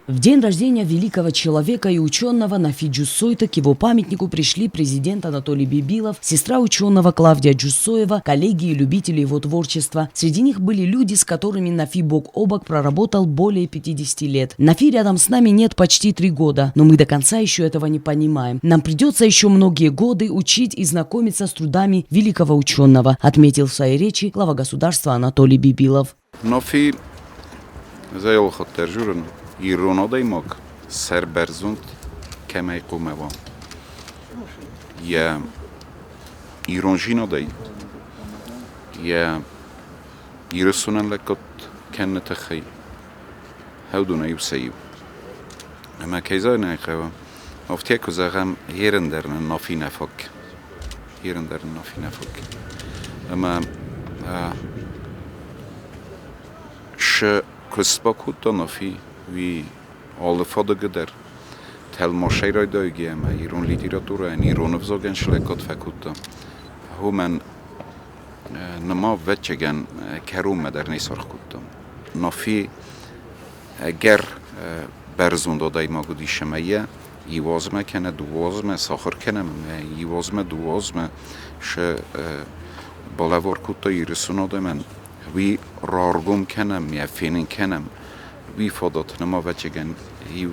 В день рождения великого человека и ученого Нафи Джуссойта к его памятнику пришли президент Анатолий Бибилов, сестра ученого Клавдия Джуссоева, коллеги и любители его творчества. Среди них были люди, с которыми Нафи бок о бок проработал более 50 лет. Нафи рядом с нами нет почти 3 года, но мы до конца еще этого не понимаем. Нам придется еще многие годы учить и знакомиться с трудами великого ученого, отметил в своей речи глава государства Анатолий Бибилов. Нафи ایرونادای ماک سربرزوند کمی قومه و یا ایرانجینا دای یا ایرسونن لکت کنه تخی هودونه یوسیو اما کیزای نایخوا افتیه که زغم هیرندرن نافی نفک اما ش کسبا کود نافی وی all fadögöder tel morsejraj dögiem iron literatura en iron vzogen shlekot fekutta human nama vetchegen kerum der nisarkutta nafi ger berzund odai magudishemeye yivozme kene duozme sakhar kenem yivozme duozme she balavor kutta irsunodemen vi rargum kenem ya fenin kenem vi fodot nama večegen iu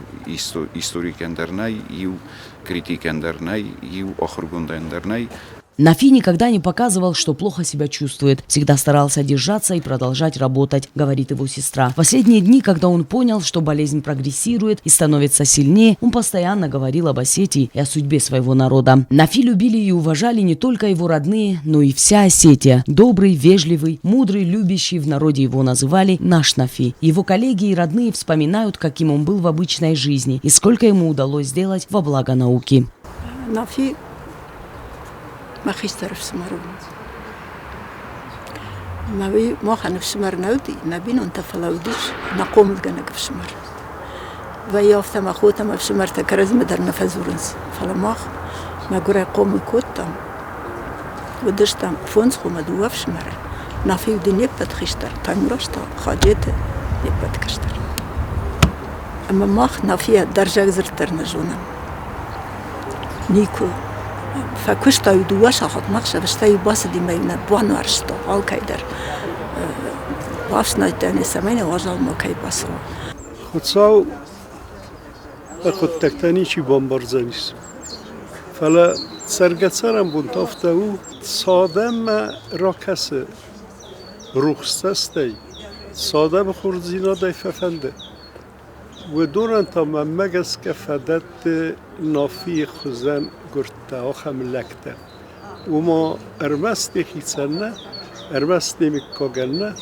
историкендернай, иу критикендернай, иу охргундендернай. Нафи никогда не показывал, что плохо себя чувствует. Всегда старался держаться и продолжать работать, говорит его сестра. В последние дни, когда он понял, что болезнь прогрессирует и становится сильнее, он постоянно говорил об Осетии и о судьбе своего народа. Нафи любили и уважали не только его родные, но и вся Осетия. Добрый, вежливый, мудрый, любящий, в народе его называли наш Нафи. Его коллеги и родные вспоминают, каким он был в обычной жизни и сколько ему удалось сделать во благо науки. Нафи مخیستر فسمارون نبی ما خن فسمار نودی نبین اون تفلاودیش نقوم دگنگ فسمار و یافتم خودم فسمار تکرزم در نفذورنس فلماخ ما گره قوم کودم و داشتم فونس خوم دو فسمار نفی دنیک بدخشتر تنگرشتا خاجت نبود کشتر اما ماخ نفی درجه زرتر نجونم نیکو فكشتا يدواش أخذ مخشى بشتاي باس دي ماينا بوانو أرشتو all كيدر بافسنا تاني سمينا وجال ما كي باسو خدساو أخذ تكتاني شي بامبرزانيس فلا سرقت سرم بنتافتاو صادم راكس روخستستي صادم خورزينا داي ففنده و دوران تا من مگس که فدت نافی خوزن گرده آخم لکته و ما ارمستی خیسنه ارمستی مکاگنه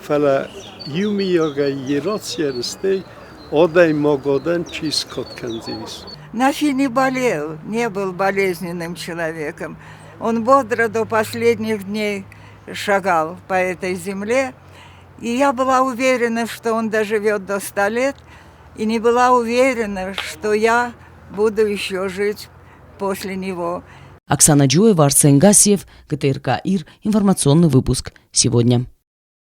فلا یومی یاگه یرات یرسته آدای ماگادن چیز کت کنزیویس. Нафи не болел, не был болезненным человеком. Он бодро до последних дней шагал по этой земле. И я была уверена, что он доживет до 100 лет. И не была уверена, что я буду еще жить после него. Оксана Джоева, Арсен Гасиев, ГТРК ИР, информационный выпуск сегодня.